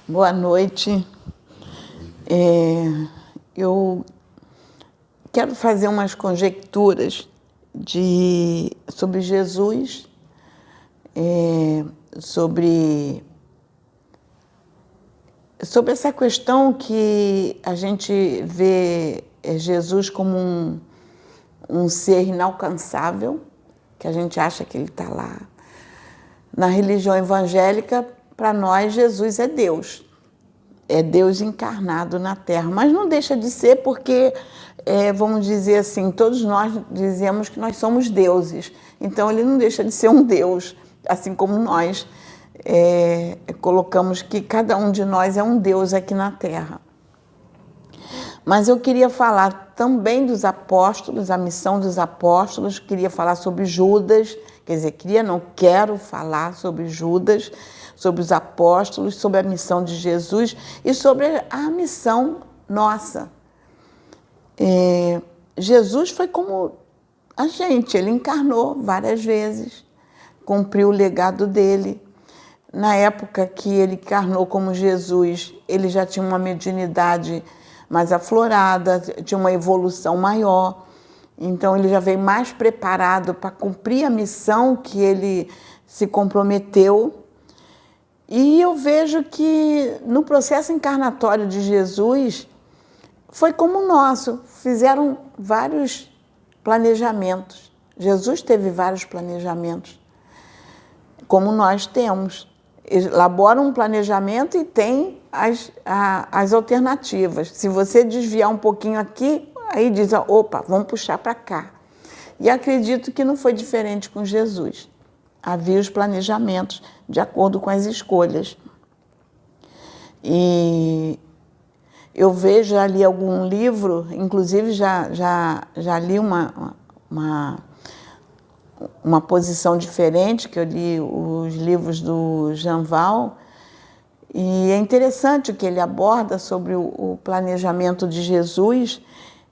Boa noite. Eu quero fazer umas conjecturas sobre Jesus, sobre essa questão que a gente vê Jesus como um ser inalcançável, que a gente acha que ele está lá. Na religião evangélica, para nós, Jesus é Deus encarnado na Terra, mas não deixa de ser porque, vamos dizer assim, todos nós dizemos que nós somos deuses, então ele não deixa de ser um Deus, assim como nós colocamos que cada um de nós é um Deus aqui na Terra. Mas eu queria falar também dos apóstolos, a missão dos apóstolos, queria falar sobre Judas, quero falar sobre Judas, sobre os apóstolos, sobre a missão de Jesus e sobre a missão nossa. Jesus foi como a gente, ele encarnou várias vezes, cumpriu o legado dele. Na época que ele encarnou como Jesus, ele já tinha uma mediunidade mais aflorada, tinha uma evolução maior. Então, ele já veio mais preparado para cumprir a missão que ele se comprometeu. E eu vejo que no processo encarnatório de Jesus foi como o nosso, fizeram vários planejamentos. Jesus teve vários planejamentos, como nós temos. Elabora um planejamento e tem as alternativas. Se você desviar um pouquinho aqui, aí diz, opa, vamos puxar para cá. E acredito que não foi diferente com Jesus. Havia os planejamentos de acordo com as escolhas. E eu vejo ali algum livro, inclusive já li uma posição diferente, que eu li os livros do Jean Val, e é interessante o que ele aborda sobre o planejamento de Jesus,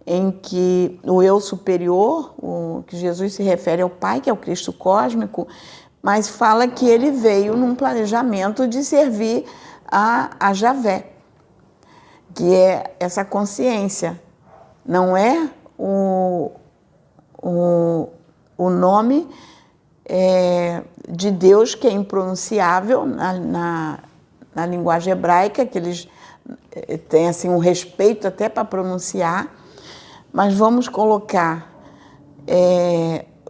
em que o eu superior, que Jesus se refere ao Pai, que é o Cristo cósmico, mas fala que ele veio num planejamento de servir a Javé, que é essa consciência. Não é o nome de Deus, que é impronunciável na linguagem hebraica, que eles têm assim, um respeito até para pronunciar, mas vamos colocar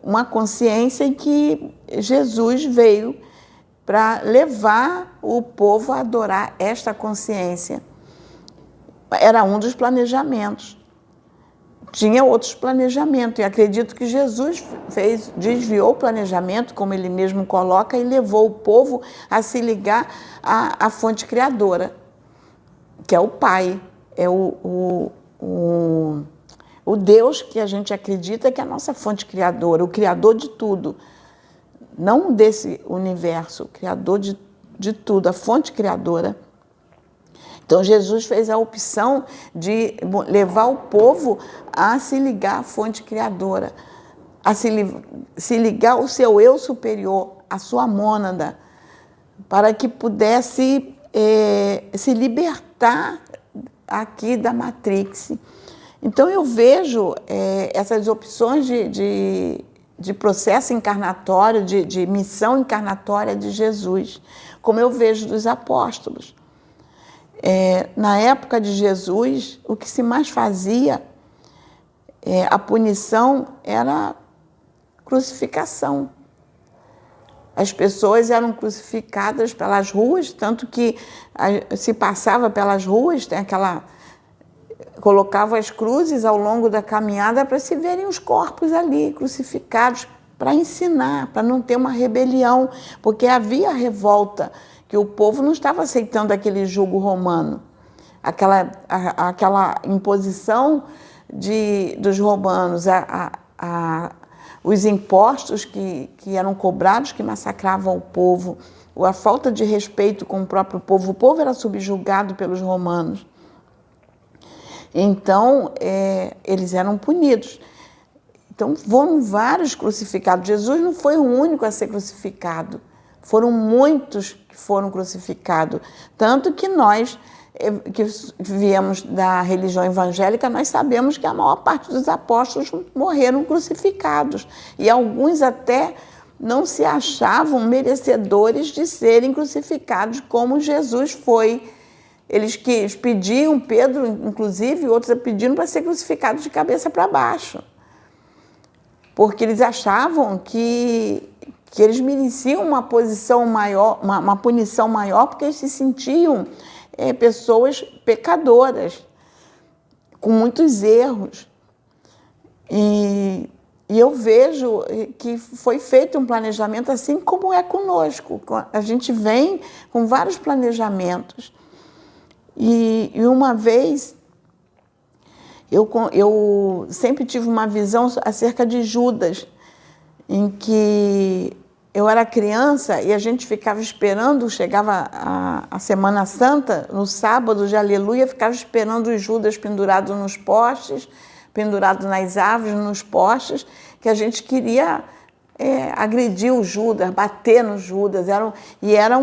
uma consciência em que Jesus veio para levar o povo a adorar esta consciência. Era um dos planejamentos. Tinha outros planejamentos, e acredito que Jesus desviou o planejamento, como ele mesmo coloca, e levou o povo a se ligar à fonte criadora, que é o Pai, é o Deus que a gente acredita que é a nossa fonte criadora, o criador de tudo, não desse universo, o criador de tudo, a fonte criadora. Então, Jesus fez a opção de levar o povo a se ligar à fonte criadora, a se ligar ao seu eu superior, à sua mônada, para que pudesse se libertar aqui da Matrix. Então, eu vejo essas opções de processo encarnatório, de missão encarnatória de Jesus, como eu vejo dos apóstolos. Na época de Jesus, o que se mais fazia, a punição, era crucificação. As pessoas eram crucificadas pelas ruas, tanto que se passava pelas ruas, colocava as cruzes ao longo da caminhada para se verem os corpos ali crucificados, para ensinar, para não ter uma rebelião, porque havia revolta, que o povo não estava aceitando aquele jugo romano, aquela imposição dos romanos, os impostos que eram cobrados, que massacravam o povo, a falta de respeito com o próprio povo. O povo era subjugado pelos romanos. Então, eles eram punidos. Então, foram vários crucificados. Jesus não foi o único a ser crucificado. Foram muitos que foram crucificados. Tanto que nós, que viemos da religião evangélica, nós sabemos que a maior parte dos apóstolos morreram crucificados. E alguns até não se achavam merecedores de serem crucificados como Jesus foi. Eles pediam, Pedro, inclusive, outros pediram para ser crucificados de cabeça para baixo. Porque eles achavam que eles mereciam uma posição maior, uma punição maior, porque eles se sentiam pessoas pecadoras, com muitos erros. E eu vejo que foi feito um planejamento assim como é conosco. A gente vem com vários planejamentos. E uma vez, eu sempre tive uma visão acerca de Judas, em que eu era criança e a gente ficava esperando, chegava a Semana Santa, no sábado de Aleluia, ficava esperando os Judas pendurados nos postes, pendurados nas árvores, nos postes, que a gente queria agredir o Judas, bater no Judas. Era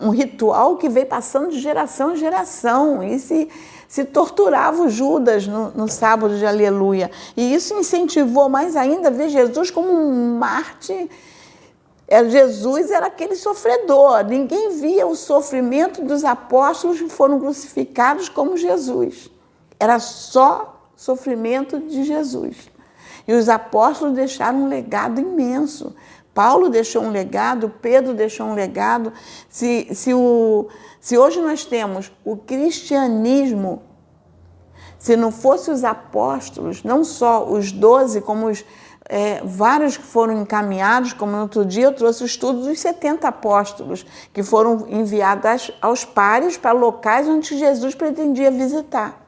um ritual que veio passando de geração em geração e se torturava o Judas no sábado de Aleluia. E isso incentivou mais ainda a ver Jesus como um mártir. Jesus era aquele sofredor. Ninguém via o sofrimento dos apóstolos que foram crucificados como Jesus. Era só sofrimento de Jesus. E os apóstolos deixaram um legado imenso. Paulo deixou um legado, Pedro deixou um legado. Se hoje nós temos o cristianismo, se não fosse os apóstolos, não só os 12, como vários que foram encaminhados, como no outro dia eu trouxe o estudo dos 70 apóstolos, que foram enviados aos pares para locais onde Jesus pretendia visitar.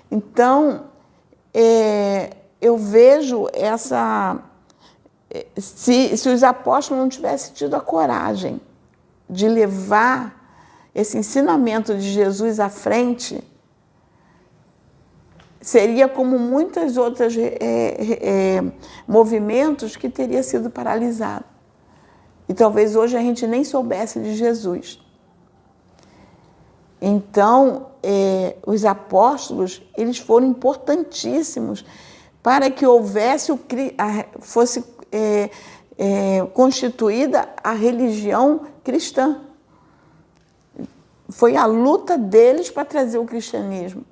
Então, eu vejo se os apóstolos não tivessem tido a coragem de levar esse ensinamento de Jesus à frente, seria como muitos outros movimentos que teria sido paralisado. E talvez hoje a gente nem soubesse de Jesus. Então, os apóstolos, eles foram importantíssimos para que fosse constituída a religião cristã. Foi a luta deles para trazer o cristianismo.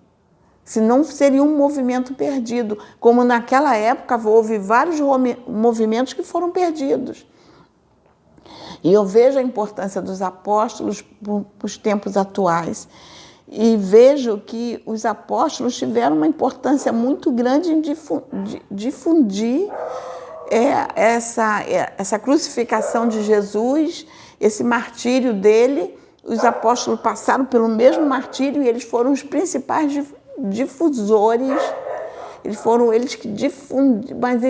Senão seria um movimento perdido, como naquela época houve vários movimentos que foram perdidos. E eu vejo a importância dos apóstolos para os tempos atuais. E vejo que os apóstolos tiveram uma importância muito grande em difundir essa crucificação de Jesus, esse martírio dele. Os apóstolos passaram pelo mesmo martírio e eles foram os principais difusores. Eles foram eles que difundiram, mas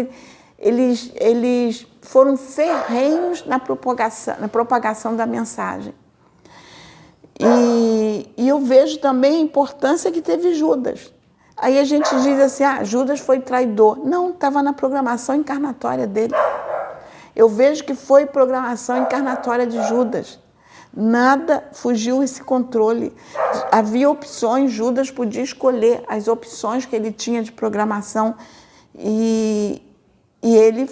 eles foram ferrenhos na propagação da mensagem. E eu vejo também a importância que teve Judas. Aí a gente diz assim, Judas foi traidor. Não, estava na programação encarnatória dele. Eu vejo que foi programação encarnatória de Judas. Nada fugiu esse controle. Havia opções, Judas podia escolher as opções que ele tinha de programação e ele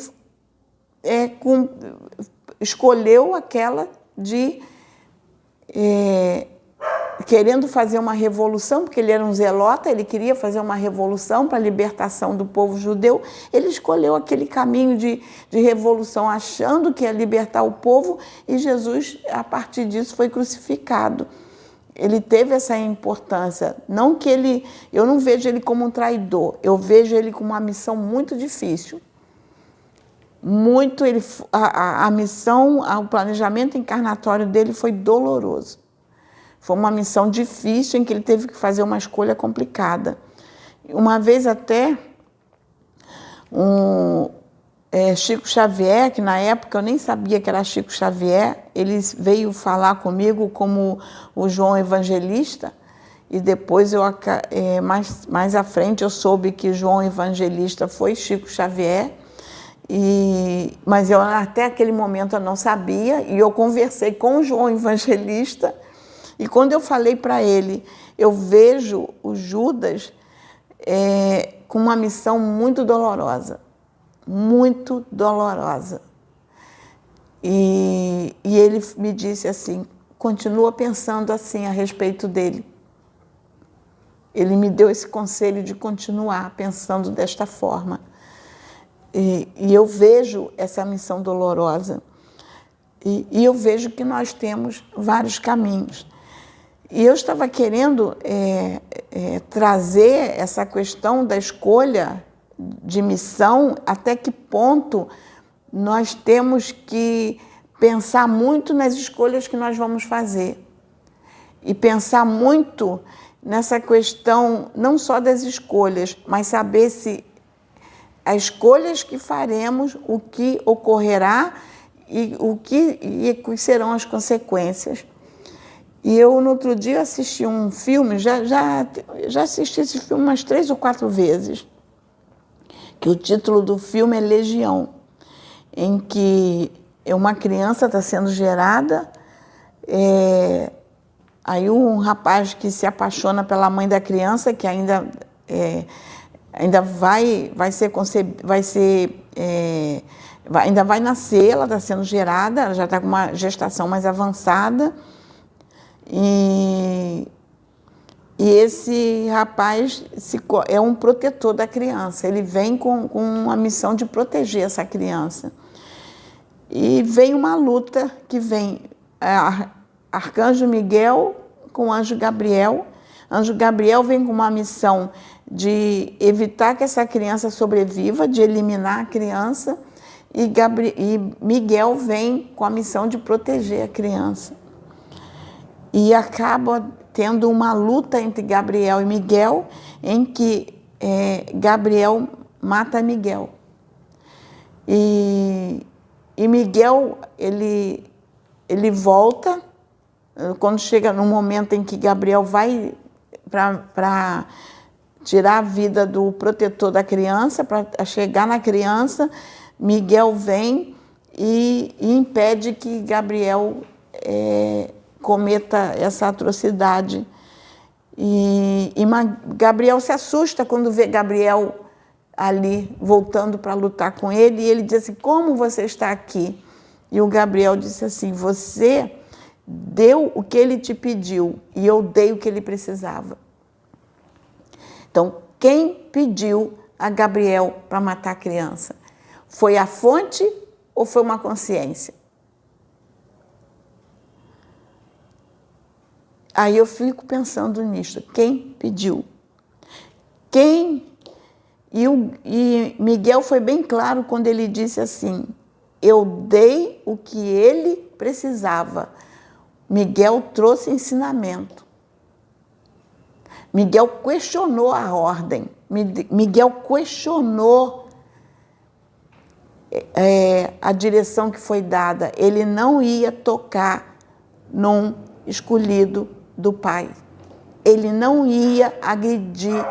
escolheu aquela de querendo fazer uma revolução, porque ele era um zelota, ele queria fazer uma revolução para a libertação do povo judeu. Ele escolheu aquele caminho de revolução, achando que ia libertar o povo, e Jesus, a partir disso, foi crucificado. Ele teve essa importância. Eu não vejo ele como um traidor, eu vejo ele com uma missão muito difícil. A missão, o planejamento encarnatório dele foi doloroso. Foi uma missão difícil em que ele teve que fazer uma escolha complicada. Uma vez até, Chico Xavier, que na época eu nem sabia que era Chico Xavier, ele veio falar comigo como o João Evangelista, e depois, mais à frente, eu soube que João Evangelista foi Chico Xavier, Mas eu até aquele momento eu não sabia, e eu conversei com o João Evangelista, e quando eu falei para ele, eu vejo o Judas com uma missão muito dolorosa, muito dolorosa. E ele me disse assim, continua pensando assim a respeito dele. Ele me deu esse conselho de continuar pensando desta forma. E eu vejo essa missão dolorosa. E eu vejo que nós temos vários caminhos. E eu estava querendo trazer essa questão da escolha de missão, até que ponto nós temos que pensar muito nas escolhas que nós vamos fazer. E pensar muito nessa questão, não só das escolhas, mas saber se as escolhas que faremos, o que ocorrerá e quais serão as consequências. E eu, no outro dia, assisti um filme, já assisti esse filme umas 3 ou 4 vezes, que o título do filme é Legião, em que uma criança está sendo gerada, aí um rapaz que se apaixona pela mãe da criança, que ainda ainda vai nascer, ela está sendo gerada, ela já está com uma gestação mais avançada, e esse rapaz é um protetor da criança, ele vem com a missão de proteger essa criança. E vem uma luta que vem Arcanjo Miguel com Anjo Gabriel. Anjo Gabriel vem com uma missão de evitar que essa criança sobreviva, de eliminar a criança, e Miguel vem com a missão de proteger a criança. E acaba tendo uma luta entre Gabriel e Miguel, em que Gabriel mata Miguel. E Miguel, ele volta, quando chega no momento em que Gabriel vai para tirar a vida do protetor da criança, para chegar na criança, Miguel vem e impede que Gabriel cometa essa atrocidade. E Gabriel se assusta quando vê Gabriel ali voltando para lutar com ele, e ele diz assim, como você está aqui? E o Gabriel disse assim, você deu o que ele te pediu e eu dei o que ele precisava. Então, quem pediu a Gabriel para matar a criança? Foi a fonte ou foi uma consciência? Aí eu fico pensando nisso, quem pediu? E Miguel foi bem claro quando ele disse assim, eu dei o que ele precisava. Miguel trouxe ensinamento. Miguel questionou a ordem. Miguel questionou a direção que foi dada. Ele não ia tocar num escolhido do Pai. Ele não ia agredir.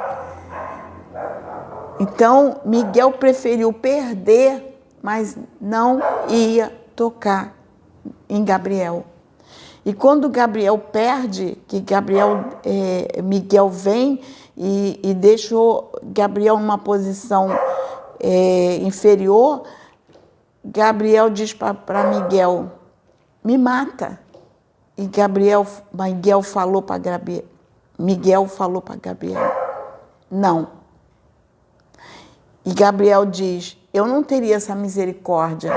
Então, Miguel preferiu perder, mas não ia tocar em Gabriel. E quando Gabriel perde, que Miguel vem e deixou Gabriel numa posição inferior, Gabriel diz para Miguel, me mata. E Miguel falou para Gabriel, não. E Gabriel diz, eu não teria essa misericórdia.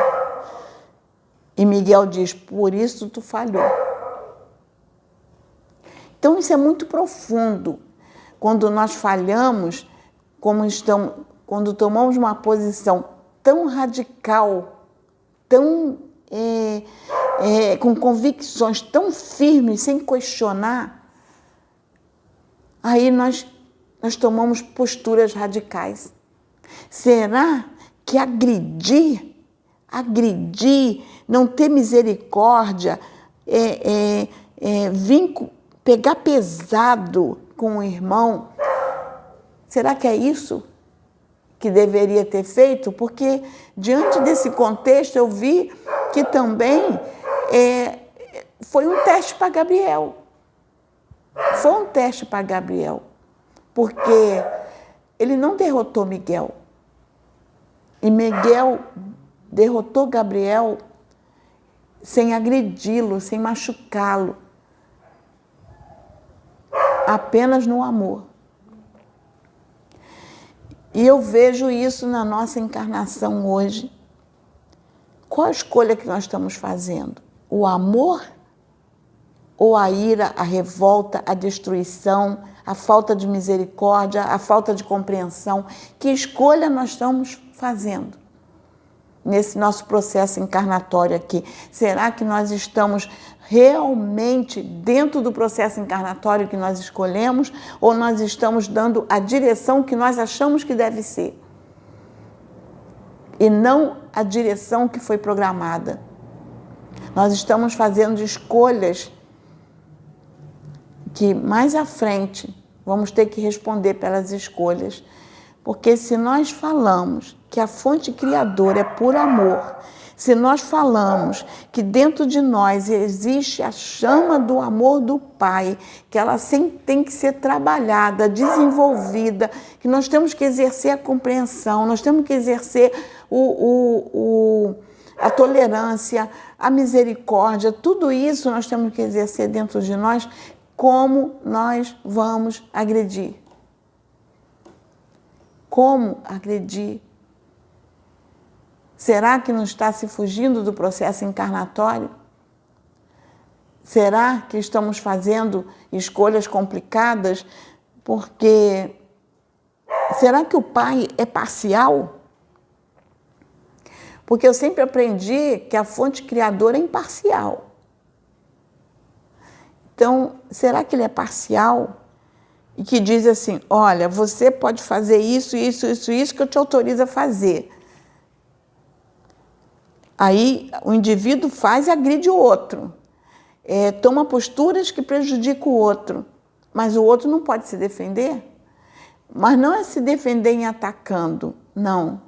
E Miguel diz, por isso tu falhou. Então isso é muito profundo. Quando nós falhamos, quando tomamos uma posição tão radical, tão com convicções tão firmes, sem questionar, aí nós tomamos posturas radicais. Será que agredir, não ter misericórdia, pegar pesado com o irmão, será que é isso que deveria ter feito, porque diante desse contexto eu vi que também foi um teste para Gabriel. Foi um teste para Gabriel, porque ele não derrotou Miguel. E Miguel derrotou Gabriel sem agredi-lo, sem machucá-lo, apenas no amor. E eu vejo isso na nossa encarnação hoje. Qual a escolha que nós estamos fazendo? O amor ou a ira, a revolta, a destruição, a falta de misericórdia, a falta de compreensão? Que escolha nós estamos fazendo nesse nosso processo encarnatório aqui? Será que nós estamos realmente dentro do processo encarnatório que nós escolhemos, ou nós estamos dando a direção que nós achamos que deve ser e não a direção que foi programada? Nós estamos fazendo escolhas que mais à frente vamos ter que responder pelas escolhas, porque se nós falamos que a fonte criadora é por amor, se nós falamos que dentro de nós existe a chama do amor do Pai, que ela sempre tem que ser trabalhada, desenvolvida, que nós temos que exercer a compreensão, nós temos que exercer a tolerância, a misericórdia, tudo isso nós temos que exercer dentro de nós. Como nós vamos agredir? Como agredir? Será que não está se fugindo do processo encarnatório? Será que estamos fazendo escolhas complicadas? Porque será que o Pai é parcial? Porque eu sempre aprendi que a fonte criadora é imparcial. Então, será que ele é parcial? E que diz assim, olha, você pode fazer isso, isso, isso, isso que eu te autorizo a fazer. Aí o indivíduo faz e agride o outro. Toma posturas que prejudicam o outro. Mas o outro não pode se defender. Mas não é se defender em atacando, não.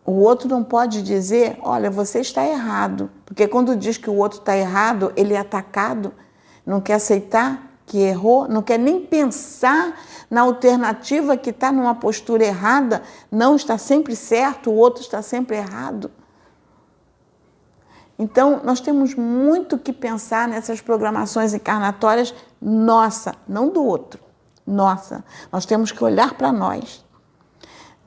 O outro não pode dizer, olha, você está errado. Porque quando diz que o outro está errado, ele é atacado, não quer aceitar que errou, não quer nem pensar na alternativa que está numa postura errada, não está sempre certo, o outro está sempre errado. Então, nós temos muito que pensar nessas programações encarnatórias, nossa, não do outro, nossa. Nós temos que olhar para nós.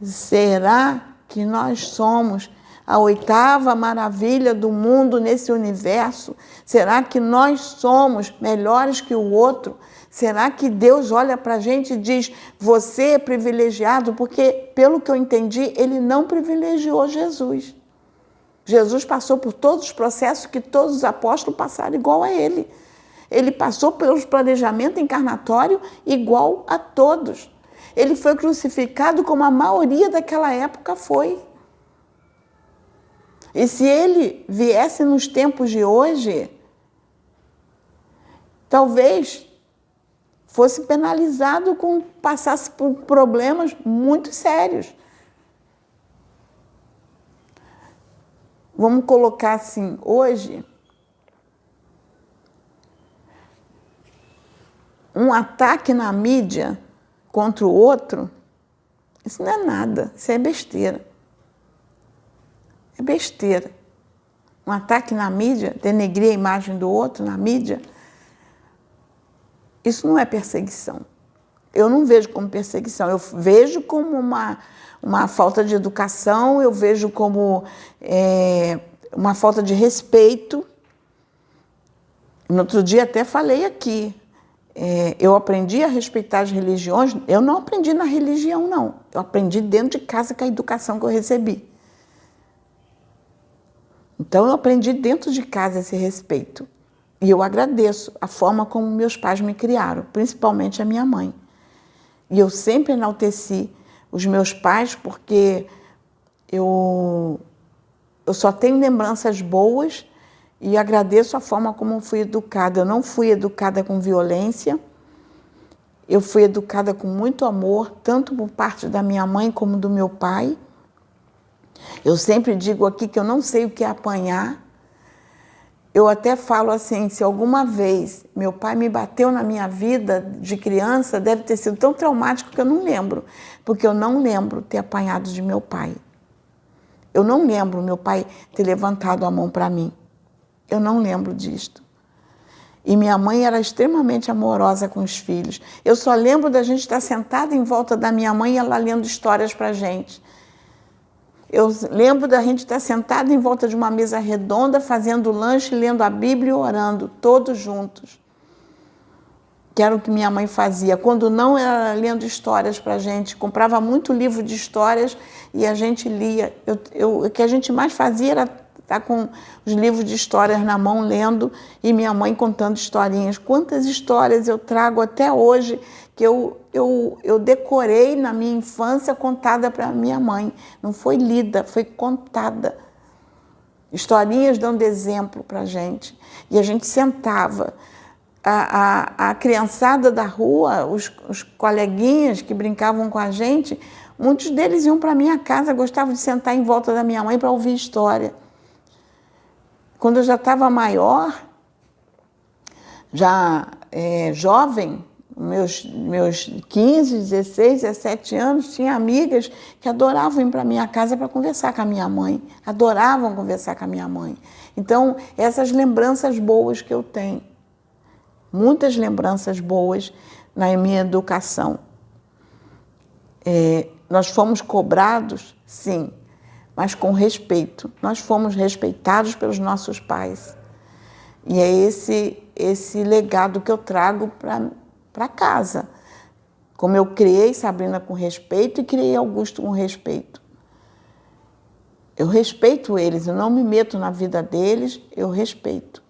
Será que nós somos a 8ª maravilha do mundo nesse universo? Será que nós somos melhores que o outro? Será que Deus olha para a gente e diz, você é privilegiado? Porque, pelo que eu entendi, ele não privilegiou Jesus. Jesus passou por todos os processos que todos os apóstolos passaram igual a ele. Ele passou pelos planejamentos encarnatórios igual a todos. Ele foi crucificado como a maioria daquela época foi. E se ele viesse nos tempos de hoje, talvez fosse penalizado passasse por problemas muito sérios. Vamos colocar assim, hoje, um ataque na mídia contra o outro, isso não é nada, isso é besteira. É besteira. Um ataque na mídia, denegrir a imagem do outro na mídia, isso não é perseguição. Eu não vejo como perseguição, eu vejo como uma falta de educação, eu vejo como uma falta de respeito. No outro dia até falei aqui, eu aprendi a respeitar as religiões, eu não aprendi na religião, não. Eu aprendi dentro de casa com a educação que eu recebi. Então, eu aprendi dentro de casa esse respeito. E eu agradeço a forma como meus pais me criaram, principalmente a minha mãe. E eu sempre enalteci os meus pais porque eu só tenho lembranças boas e agradeço a forma como fui educada. Eu não fui educada com violência Eu fui educada com muito amor, tanto por parte da minha mãe como do meu pai. Eu sempre digo aqui que eu não sei o que é apanhar. Eu até falo assim, se alguma vez meu pai me bateu na minha vida de criança, deve ter sido tão traumático que eu não lembro, porque eu não lembro ter apanhado de meu pai. Eu não lembro meu pai ter levantado a mão para mim. Eu não lembro disto. E minha mãe era extremamente amorosa com os filhos. Eu só lembro da gente estar sentada em volta da minha mãe e ela lendo histórias para a gente. Eu lembro da gente estar sentada em volta de uma mesa redonda, fazendo lanche, lendo a Bíblia e orando, todos juntos. Que era o que minha mãe fazia. Quando não, era lendo histórias para a gente. Comprava muito livro de histórias e a gente lia. O que a gente mais fazia era estar com os livros de histórias na mão, lendo, e minha mãe contando historinhas. Quantas histórias eu trago até hoje que eu decorei na minha infância, contada para minha mãe. Não foi lida, foi contada. Historinhas dando exemplo para a gente. E a gente sentava. A criançada da rua, os coleguinhas que brincavam com a gente, muitos deles iam para a minha casa, gostavam de sentar em volta da minha mãe para ouvir história. Quando eu já estava maior, já jovem, meus 15, 16, 17 anos, tinha amigas que adoravam ir para a minha casa para conversar com a minha mãe. Adoravam conversar com a minha mãe. Então, essas lembranças boas que eu tenho. Muitas lembranças boas na minha educação. Nós fomos cobrados, sim, mas com respeito. Nós fomos respeitados pelos nossos pais. E é esse legado que eu trago para casa. Como eu criei Sabrina com respeito e criei Augusto com respeito. Eu respeito eles, eu não me meto na vida deles, eu respeito.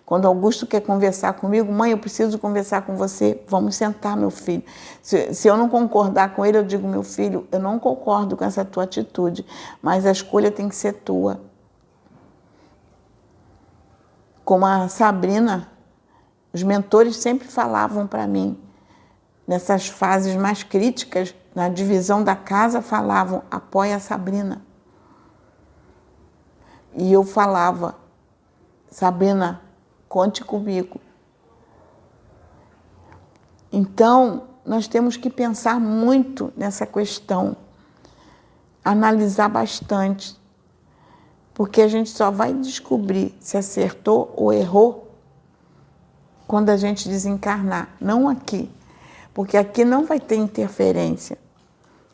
Quando Augusto quer conversar comigo, mãe, eu preciso conversar com você, vamos sentar, meu filho. Se eu não concordar com ele, eu digo, meu filho, eu não concordo com essa tua atitude, mas a escolha tem que ser tua. Como a Sabrina, os mentores sempre falavam para mim, nessas fases mais críticas, na divisão da casa, falavam, apoia a Sabrina. E eu falava, Sabrina, conte comigo. Então, nós temos que pensar muito nessa questão, analisar bastante, porque a gente só vai descobrir se acertou ou errou quando a gente desencarnar, não aqui, porque aqui não vai ter interferência.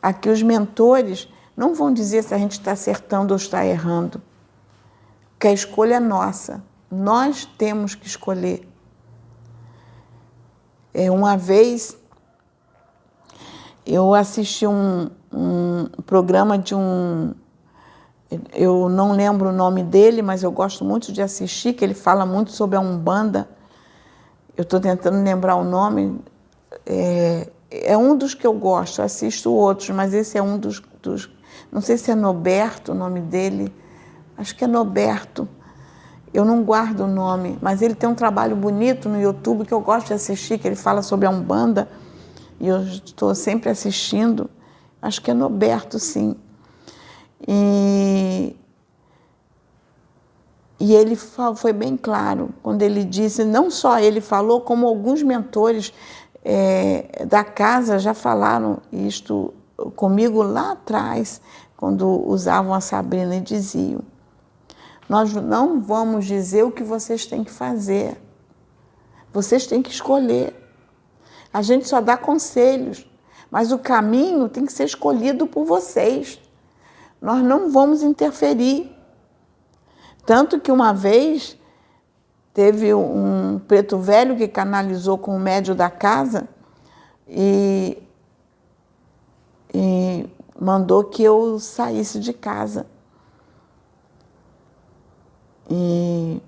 Aqui os mentores não vão dizer se a gente está acertando ou está errando, porque a escolha é nossa. Nós temos que escolher. Uma vez, eu assisti um programa de eu não lembro o nome dele, mas eu gosto muito de assistir, que ele fala muito sobre a Umbanda. Eu estou tentando lembrar o nome. É um dos que eu gosto, eu assisto outros, mas esse é um dos... Não sei se é Noberto o nome dele. Acho que é Noberto. Eu não guardo o nome, mas ele tem um trabalho bonito no YouTube que eu gosto de assistir, que ele fala sobre a Umbanda, e eu estou sempre assistindo. Acho que é Noberto, sim. E ele foi bem claro quando ele disse, não só ele falou, como alguns mentores da casa já falaram isto comigo lá atrás, quando usavam a Sabrina, e diziam, nós não vamos dizer o que vocês têm que fazer. Vocês têm que escolher. A gente só dá conselhos, mas o caminho tem que ser escolhido por vocês. Nós não vamos interferir. Tanto que uma vez teve um preto velho que canalizou com o médium da casa e mandou que eu saísse de casa. E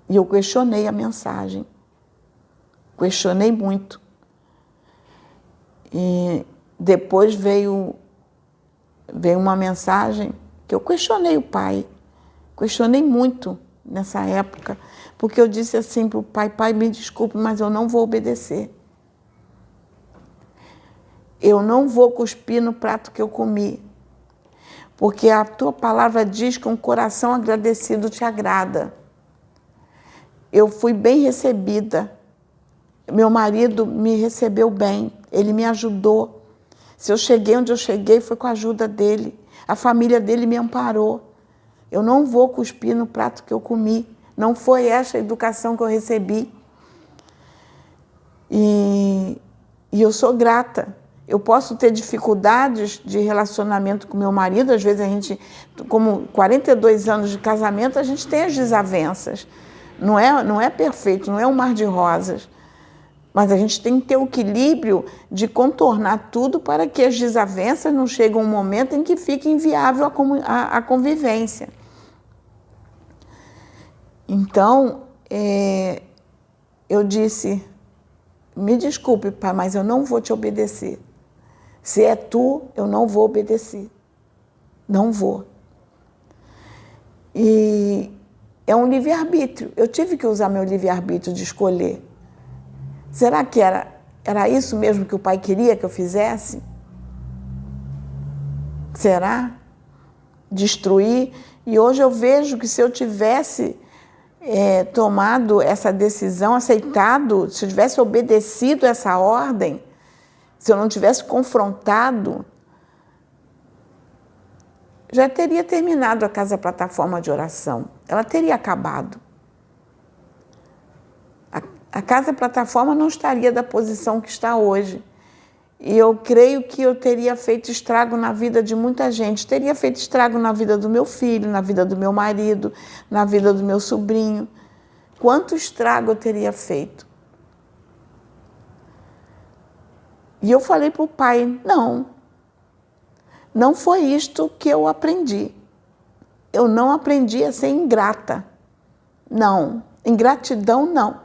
eu questionei a mensagem. Questionei muito. E depois veio uma mensagem que eu questionei o pai. Questionei muito nessa época, porque eu disse assim para o pai, pai, me desculpe, mas eu não vou obedecer. Eu não vou cuspir no prato que eu comi, porque a tua palavra diz que um coração agradecido te agrada. Eu fui bem recebida. Meu marido me recebeu bem, ele me ajudou. Se eu cheguei onde eu cheguei, foi com a ajuda dele. A família dele me amparou. Eu não vou cuspir no prato que eu comi. Não foi essa a educação que eu recebi. E eu sou grata. Eu posso ter dificuldades de relacionamento com meu marido. Às vezes a gente, como 42 anos de casamento, a gente tem as desavenças. Não é perfeito, não é um mar de rosas. Mas a gente tem que ter o equilíbrio de contornar tudo para que as desavenças não cheguem a um momento em que fique inviável a convivência. Então, eu disse, me desculpe, pai, mas eu não vou te obedecer. Se é tu, eu não vou obedecer. Não vou. E é um livre-arbítrio. Eu tive que usar meu livre-arbítrio de escolher. Será que era isso mesmo que o pai queria que eu fizesse? Será? Destruir? E hoje eu vejo que se eu tivesse tomado essa decisão, aceitado, se eu tivesse obedecido essa ordem, se eu não tivesse confrontado, já teria terminado a Casa Plataforma de Oração. Ela teria acabado. A Casa Plataforma não estaria da posição que está hoje. E eu creio que eu teria feito estrago na vida de muita gente. Teria feito estrago na vida do meu filho, na vida do meu marido, na vida do meu sobrinho. Quanto estrago eu teria feito? E eu falei para o pai, não foi isto que eu aprendi. Eu não aprendi a ser ingrata. Não, ingratidão não.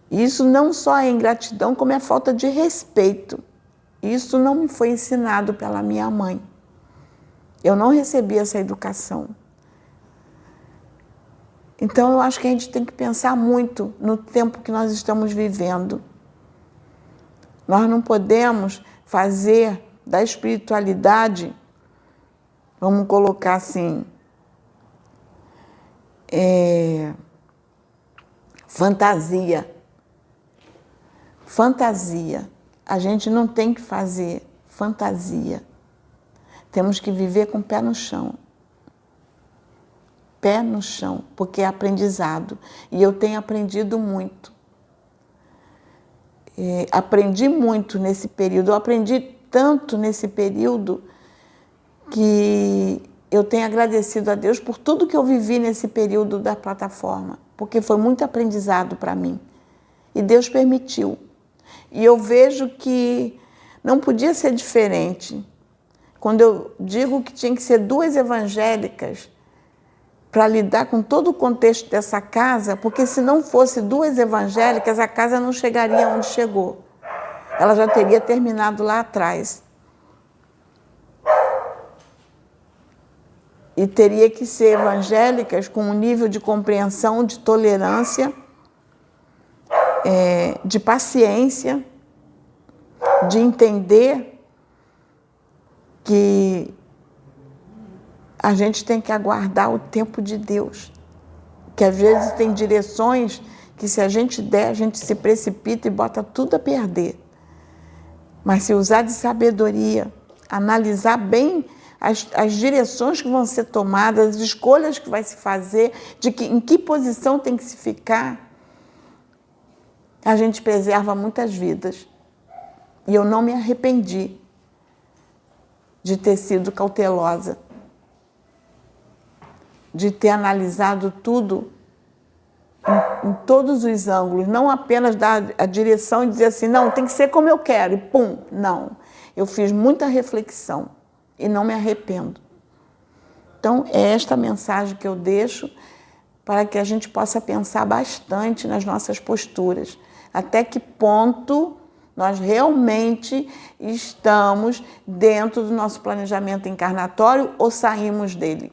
Isso não só é ingratidão, como é falta de respeito. Isso não me foi ensinado pela minha mãe. Eu não recebi essa educação. Então, eu acho que a gente tem que pensar muito no tempo que nós estamos vivendo. Nós não podemos fazer da espiritualidade, vamos colocar assim, fantasia. Fantasia. A gente não tem que fazer fantasia. Temos que viver com o pé no chão. Pé no chão, porque é aprendizado. E eu tenho aprendido muito. Aprendi muito nesse período. Eu aprendi tanto nesse período que eu tenho agradecido a Deus por tudo que eu vivi nesse período da plataforma, porque foi muito aprendizado para mim. E Deus permitiu. E eu vejo que não podia ser diferente. Quando eu digo que tinha que ser duas evangélicas para lidar com todo o contexto dessa casa, porque se não fosse duas evangélicas, a casa não chegaria onde chegou. Ela já teria terminado lá atrás. E teria que ser evangélicas com um nível de compreensão, de tolerância, de paciência, de entender que a gente tem que aguardar o tempo de Deus. Que às vezes tem direções que se a gente der, a gente se precipita e bota tudo a perder. Mas se usar de sabedoria, analisar bem as direções que vão ser tomadas, as escolhas que vai se fazer, em que posição tem que se ficar, a gente preserva muitas vidas. E eu não me arrependi de ter sido cautelosa, de ter analisado tudo em todos os ângulos, não apenas dar a direção e dizer assim, não, tem que ser como eu quero, e pum, não. Eu fiz muita reflexão e não me arrependo. Então, é esta mensagem que eu deixo para que a gente possa pensar bastante nas nossas posturas. Até que ponto nós realmente estamos dentro do nosso planejamento encarnatório ou saímos dele?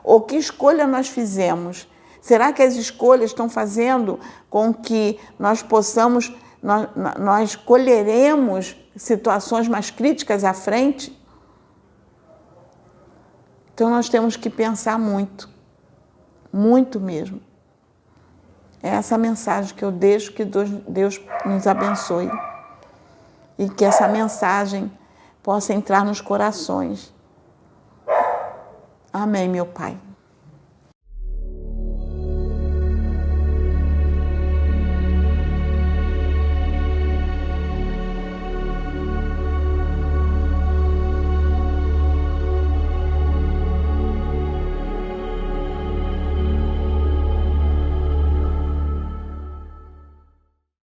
Ou que escolha nós fizemos? Será que as escolhas estão fazendo com que nós possamos nós colheremos situações mais críticas à frente. Então, nós temos que pensar muito, muito mesmo. É essa mensagem que eu deixo, que Deus nos abençoe. E que essa mensagem possa entrar nos corações. Amém, meu Pai.